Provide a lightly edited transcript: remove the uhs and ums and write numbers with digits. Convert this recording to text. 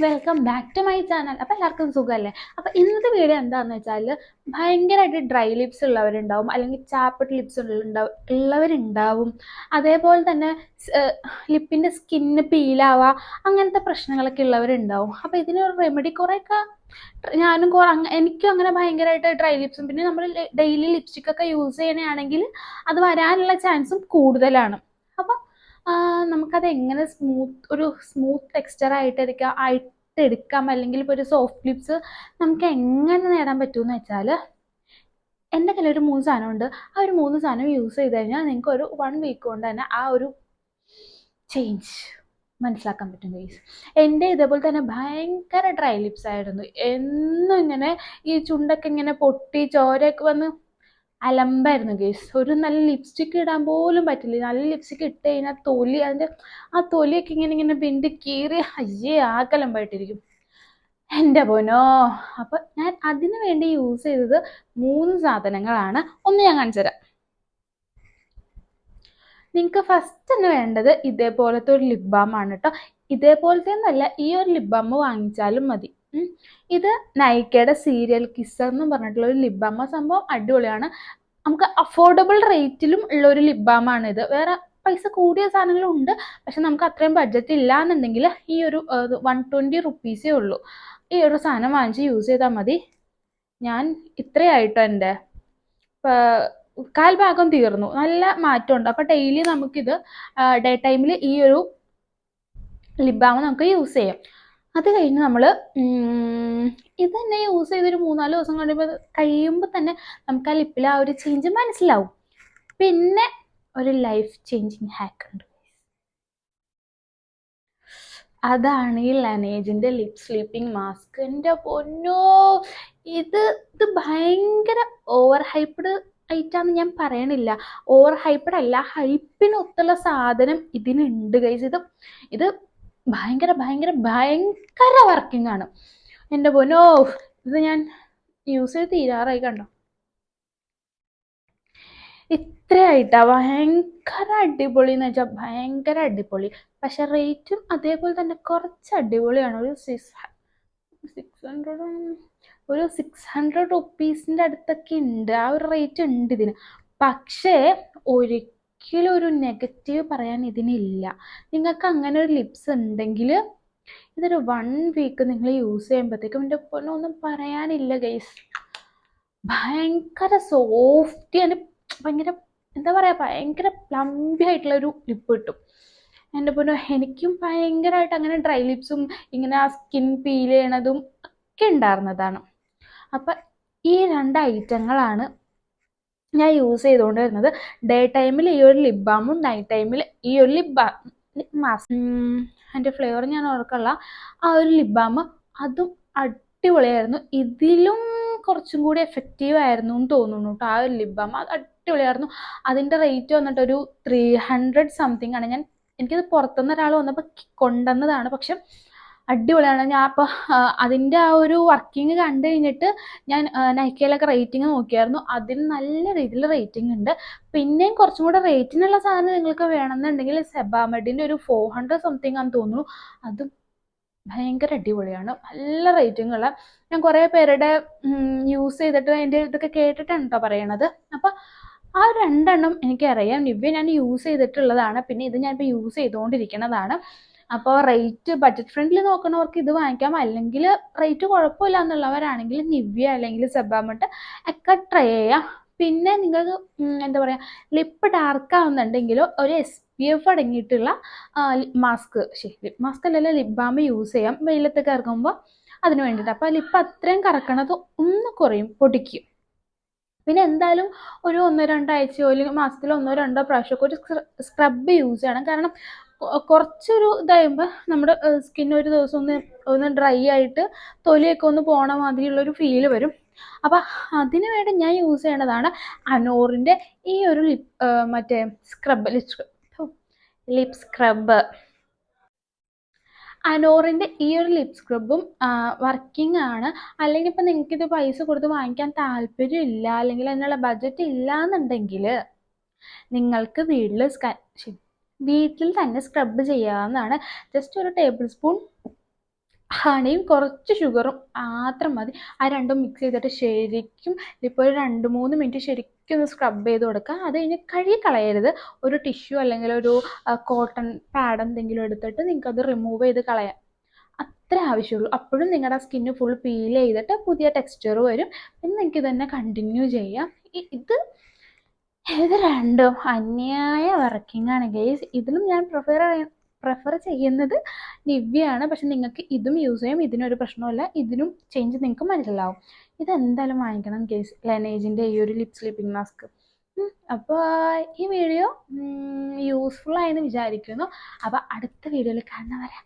Welcome back to my channel. അപ്പോൾ എല്ലാവർക്കും സുഖമല്ലേ? അപ്പോൾ ഇന്നത്തെ വീഡിയോ എന്താണെന്ന് വെച്ചാൽ ഭയങ്കരമായിട്ട് ഡ്രൈ ലിപ്സ് ഉള്ളവരുണ്ടാവും, അല്ലെങ്കിൽ ചാപ്പട്ട് ലിപ്സ് ഉള്ളവരുണ്ടാവും. അതേപോലെ തന്നെ ലിപ്പിൻ്റെ സ്കിന്ന് പീലാവുക, അങ്ങനത്തെ പ്രശ്നങ്ങളൊക്കെ ഉള്ളവരുണ്ടാവും. അപ്പോൾ ഇതിനൊരു റെമഡി കുറേയൊക്കെ ഞാനും എനിക്കും അങ്ങനെ ഭയങ്കരമായിട്ട് ഡ്രൈ ലിപ്സും, പിന്നെ നമ്മൾ ഡെയിലി ലിപ്സ്റ്റിക്കൊക്കെ യൂസ് ചെയ്യണമെങ്കിൽ അത് വരാനുള്ള ചാൻസും കൂടുതലാണ്. അപ്പോൾ നമുക്കത് എങ്ങനെ ഒരു സ്മൂത്ത് ടെക്സ്ചർ എടുക്കാം, അല്ലെങ്കിൽ ഇപ്പോൾ ഒരു സോഫ്റ്റ് ലിപ്സ് നമുക്ക് എങ്ങനെ നേടാൻ പറ്റുമെന്ന് വെച്ചാൽ, എൻ്റെ കയ്യിൽ ഒരു 3 സാധനമുണ്ട്. ആ ഒരു 3 സാധനം യൂസ് ചെയ്ത് കഴിഞ്ഞാൽ നിങ്ങൾക്ക് ഒരു 1 വീക്ക് കൊണ്ട് തന്നെ ആ ഒരു ചേഞ്ച് മനസ്സിലാക്കാൻ പറ്റും ഗൈസ്. എൻ്റെ ഇതേപോലെ തന്നെ ഭയങ്കര ഡ്രൈ ലിപ്സ് ആയിരുന്നു. എന്നും ഇങ്ങനെ ഈ ചുണ്ടൊക്കെ ഇങ്ങനെ പൊട്ടി ചോരയൊക്കെ വന്ന് അലമ്പായിരുന്നു ഗൈസ്. ഒരു നല്ല ലിപ്സ്റ്റിക്ക് ഇടാൻ പോലും പറ്റില്ല. നല്ല ലിപ്സ്റ്റിക്ക് ഇട്ട് കഴിഞ്ഞാൽ അതിൻ്റെ ആ തൊലിയൊക്കെ ഇങ്ങനെ ബിന്ദി കീറി അയ്യേ ആകലമ്പായിട്ടിരിക്കും എൻ്റെ പൊന്നോ. അപ്പം ഞാൻ അതിനു വേണ്ടി യൂസ് ചെയ്തത് 3 സാധനങ്ങളാണ്. ഒന്ന് ഞാൻ കാണിച്ചു തരാം. നിങ്ങൾക്ക് ഫസ്റ്റ് തന്നെ വേണ്ടത് ഇതേപോലത്തെ ഒരു ലിപ് ബാം ആണ് കേട്ടോ. ഇതേപോലത്തെ ഒന്നല്ല, ഈ ഒരു ലിപ് ബാം വാങ്ങിച്ചാലും മതി. ഇത് നൈക്കയുടെ സീരിയൽ കിസ്സർ എന്ന് പറഞ്ഞിട്ടുള്ള ഒരു ലിപ് ബാം. സംഭവം അടിപൊളിയാണ്. നമുക്ക് അഫോർഡബിൾ റേറ്റിലും ഉള്ള ഒരു ലിപ് ബാം ആണ് ഇത്. വേറെ പൈസ കൂടിയ സാധനങ്ങളും ഉണ്ട്, പക്ഷെ നമുക്ക് അത്രയും ബഡ്ജറ്റ് ഇല്ല എന്നുണ്ടെങ്കിൽ ഈ ഒരു 120 റുപ്പീസേ ഉള്ളൂ. ഈ ഒരു സാധനം വാങ്ങിച്ച് യൂസ് ചെയ്താൽ മതി. ഞാൻ ഇത്രയായിട്ടോ എൻ്റെ കാൽ ഭാഗം തീർന്നു. നല്ല മാറ്റമുണ്ട്. അപ്പോൾ ഡെയിലി നമുക്കിത് ഡേ ടൈമിൽ ഈ ഒരു ലിപ് ബാം നമുക്ക് യൂസ് ചെയ്യാം. അത് കഴിഞ്ഞ് നമ്മൾ ഇത് തന്നെ യൂസ് ചെയ്തൊരു 3-4 ദിവസം കഴിയുമ്പോൾ തന്നെ നമുക്ക് ആ ലിപ്പിൽ ആ ഒരു ചേഞ്ച് മനസ്സിലാവും. പിന്നെ ഒരു ലൈഫ് ചേഞ്ചിങ് ഹാക്ക് ഉണ്ട്. അതാണ് ഈ ലനേജിൻ്റെ ലിപ് സ്ലീപ്പിംഗ് മാസ്ക്. എൻ്റെ പൊന്നോ, ഇത് ഭയങ്കര ഓവർ ഹൈപ്ഡ് ആയിട്ടാന്ന് ഞാൻ പറയണില്ല. ഓവർ ഹൈപ്ഡ് അല്ല, ഹൈപ്പിനൊത്തുള്ള സാധനം ഇതിനുണ്ട് ഗൈസ്. ഇത് ഭയങ്കര ഭയങ്കര ഭയങ്കര വർക്കിംഗ് ആണ് എൻ്റെ പൊന്നോ. ഇത് ഞാൻ യൂസ് ചെയ്ത് തീരാറായി കണ്ടോ. ഇത്രയായിട്ടാ ഭയങ്കര അടിപൊളി എന്ന് വെച്ചാൽ ഭയങ്കര അടിപൊളി. പക്ഷെ റേറ്റും അതേപോലെ തന്നെ കുറച്ച് അടിപൊളിയാണ്. ഒരു 600 റുപ്പീസിൻ്റെ അടുത്തൊക്കെ ഉണ്ട്. ആ ഒരു റേറ്റ് ഉണ്ട് ഇതിന്. പക്ഷേ ഒരിക്കലും ഒരു നെഗറ്റീവ് പറയാൻ ഇതിനില്ല. നിങ്ങൾക്ക് അങ്ങനെ ഒരു ലിപ്സ് ഉണ്ടെങ്കിൽ ഇതൊരു 1 വീക്ക് നിങ്ങൾ യൂസ് ചെയ്യുമ്പോഴത്തേക്കും എൻ്റെ പൊന്നോ ഒന്നും പറയാനില്ല ഗൈസ്. ഭയങ്കര സോഫ്റ്റ് ആൻഡ് ഭയങ്കര എന്താ പറയുക, ഭയങ്കര പ്ലംബി ആയിട്ടുള്ളൊരു ലിപ്പ് കിട്ടും എൻ്റെ പൊന്നോ. എനിക്കും ഭയങ്കരമായിട്ട് അങ്ങനെ ഡ്രൈ ലിപ്സും ഇങ്ങനെ ആ സ്കിൻ പീൽ ചെയ്യണതും ഒക്കെ ഉണ്ടായിരുന്നതാണ്. അപ്പം ഈ 2 ഐറ്റങ്ങളാണ് ഞാൻ യൂസ് ചെയ്തുകൊണ്ടിരുന്നത്. ഡേ ടൈമിൽ ഈ ഒരു ലിപ് ബാമും നൈറ്റ് ടൈമിൽ ഈ ഒരു ലിപ് മാസ്ക്. എൻ്റെ ഫ്ലേവർ ഞാൻ ഓർക്കുള്ള ആ ഒരു ലിപ് ബാം അതും അടിപൊളിയായിരുന്നു. ഇതിലും കുറച്ചും കൂടി എഫക്റ്റീവ് ആയിരുന്നു എന്ന് തോന്നുന്നു കേട്ടോ ആ ഒരു ലിപ് ബാം. അത് അടിപൊളിയായിരുന്നു. അതിൻ്റെ റേറ്റ് വന്നിട്ട് ഒരു 300 സംതിങ് ആണ്. എനിക്കത് പുറത്തുനിന്ന് ഒരാൾ വന്നപ്പോൾ കൊണ്ടുവന്നതാണ്. പക്ഷെ അടിപൊളിയാണ്. ഞാൻ അപ്പോൾ അതിൻ്റെ ആ ഒരു വർക്കിംഗ് കണ്ടു കഴിഞ്ഞിട്ട് ഞാൻ നൈക്കയിലൊക്കെ റേറ്റിംഗ് നോക്കിയായിരുന്നു. അതിന് നല്ല രീതിയിൽ റേറ്റിംഗ് ഉണ്ട്. പിന്നെയും കുറച്ചും കൂടെ റേറ്റിനുള്ള സാധനം നിങ്ങൾക്ക് വേണമെന്നുണ്ടെങ്കിൽ സെബാമെഡിൻ്റെ ഒരു 400 സംതിങ് ആണെന്ന് തോന്നുന്നു. അതും ഭയങ്കര അടിപൊളിയാണ്. നല്ല റേറ്റിംഗ് ഉള്ള. ഞാൻ കുറേ പേരുടെ യൂസ് ചെയ്തിട്ട് അതിൻ്റെ ഇതൊക്കെ കേട്ടിട്ടാണ് കേട്ടോ പറയണത്. അപ്പോൾ ആ 2 എണ്ണം എനിക്കറിയാം. നിവ്യ ഞാൻ യൂസ് ചെയ്തിട്ടുള്ളതാണ്. പിന്നെ ഇത് ഞാനിപ്പോൾ യൂസ് ചെയ്തുകൊണ്ടിരിക്കുന്നതാണ്. അപ്പോൾ റേറ്റ് ബഡ്ജറ്റ് ഫ്രണ്ട്ലി നോക്കുന്നവർക്ക് ഇത് വാങ്ങിക്കാം. അല്ലെങ്കിൽ റേറ്റ് കുഴപ്പമില്ല എന്നുള്ളവരാണെങ്കിൽ നിവ്യ അല്ലെങ്കിൽ സെബാമെഡ് ഒക്കെ ട്രൈ ചെയ്യാം. പിന്നെ നിങ്ങൾക്ക് എന്താ പറയുക, ലിപ്പ് ഡാർക്ക് ആവുന്നുണ്ടെങ്കിലോ ഒരു SPF അടങ്ങിയിട്ടുള്ള ലിപ് മാസ്ക് അല്ലല്ലോ, ലിപ് ബാം യൂസ് ചെയ്യാം വെയിലത്തൊക്കെ ഇറങ്ങുമ്പോൾ അതിന് വേണ്ടിയിട്ട്. അപ്പോൾ ലിപ്പ് അത്രയും കറക്കണത് ഒന്ന് കുറയും, പൊടിക്കും. പിന്നെ എന്തായാലും ഒരു 1-2 ആഴ്ചയോ അല്ലെങ്കിൽ മാസത്തിൽ 1-2 പ്രാവശ്യമൊക്കെ ഒരു സ്ക്രബ് യൂസ് ചെയ്യണം. കാരണം കുറച്ചൊരു ഇതാകുമ്പോൾ നമ്മുടെ സ്കിൻ ഒരു ദിവസം ഒന്ന് ഡ്രൈ ആയിട്ട് തൊലിയൊക്കെ ഒന്ന് പോണ മാതിരിയുള്ളൊരു ഫീല് വരും. അപ്പം അതിന് വേണ്ടി ഞാൻ യൂസ് ചെയ്യേണ്ടതാണ് അനോറിൻ്റെ ഈ ഒരു മറ്റേ ലിപ് സ്ക്രബ്. അനോറിൻ്റെ ഈ ഒരു ലിപ് സ്ക്രബും വർക്കിംഗ് ആണ്. അല്ലെങ്കിൽ ഇപ്പം നിങ്ങൾക്കിത് പൈസ കൊടുത്ത് വാങ്ങിക്കാൻ താല്പര്യമില്ല, അല്ലെങ്കിൽ അതിനുള്ള ബഡ്ജറ്റ് ഇല്ല എന്നുണ്ടെങ്കിൽ നിങ്ങൾക്ക് വീട്ടിൽ തന്നെ സ്ക്രബ് ചെയ്യാവുന്നതാണ്. ജസ്റ്റ് ഒരു ടേബിൾ സ്പൂൺ ഹണിയും കുറച്ച് ഷുഗറും മാത്രം മതി. ആ രണ്ടും മിക്സ് ചെയ്തിട്ട് ശരിക്കും ഇപ്പോൾ ഒരു 2-3 മിനിറ്റ് ശരിക്കും ഒന്ന് സ്ക്രബ് ചെയ്ത് കൊടുക്കുക. അത് കഴിഞ്ഞ് കഴുകി കളയരുത്. ഒരു ടിഷ്യൂ അല്ലെങ്കിൽ ഒരു കോട്ടൺ പാഡ് എന്തെങ്കിലും എടുത്തിട്ട് നിങ്ങൾക്കത് റിമൂവ് ചെയ്ത് കളയാം. അത്ര ആവശ്യമുള്ളൂ. അപ്പോഴും നിങ്ങളുടെ സ്കിന്ന് ഫുൾ പീൽ ചെയ്തിട്ട് പുതിയ ടെക്സ്ചർ വരും. പിന്നെ നിങ്ങൾക്ക് തന്നെ കണ്ടിന്യൂ ചെയ്യാം. ഇത് രണ്ടും അന്യായ വർക്കിംഗ് ആണ് ഗൈസ്. ഇതിലും ഞാൻ പ്രിഫർ ചെയ്യുന്നത് നിവ്യയാണ്. പക്ഷെ നിങ്ങൾക്ക് ഇതും യൂസ് ചെയ്യും, ഇതിനൊരു പ്രശ്നമില്ല. ഇതിനും ചേഞ്ച് നിങ്ങൾക്ക് മനസ്സിലാവും. ഇതെന്തായാലും വാങ്ങിക്കണം ഗൈസ്, ലനേജിൻ്റെ ഈ ഒരു ലിപ് സ്ലീപ്പിംഗ് മാസ്ക്. അപ്പോൾ ഈ വീഡിയോ യൂസ്ഫുൾ ആയെന്ന് വിചാരിക്കുന്നു. അപ്പോൾ അടുത്ത വീഡിയോയിൽ കാണുന്നവരെ